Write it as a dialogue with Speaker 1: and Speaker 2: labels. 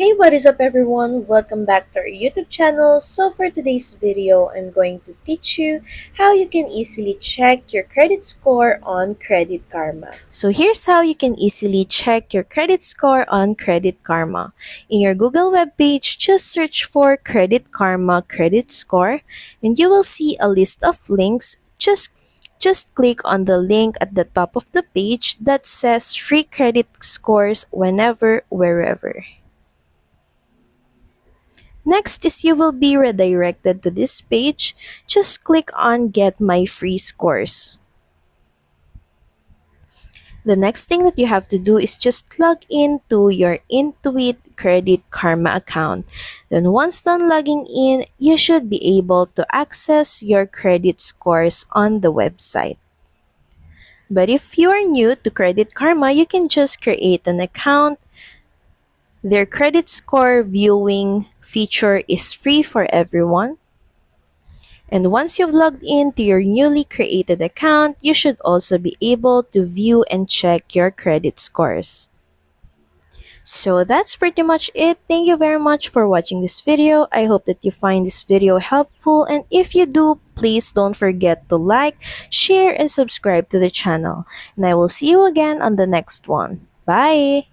Speaker 1: Hey, what is up everyone? Welcome back to our YouTube channel. So for today's video, I'm going to teach you how you can easily check your credit score on Credit Karma. So here's how you can easily check your credit score on Credit Karma. In your Google web page, just search for Credit Karma credit score and you will see a list of links. Just click on the link at the top of the page that says free credit scores whenever, wherever. Next is you will be redirected to this page. Just click on Get My Free Scores. The next thing that you have to do is just log into your Intuit Credit Karma account. Then once done logging in, you should be able to access your credit scores on the website. But if you are new to Credit Karma, you can just create an account. Their credit score viewing feature is free for everyone. And once you've logged in to your newly created account, you should also be able to view and check your credit scores. So that's pretty much it. Thank you very much for watching this video. I hope that you find this video helpful, and if you do, please don't forget to like, share, and subscribe to the channel. And I will see you again on the next one. Bye!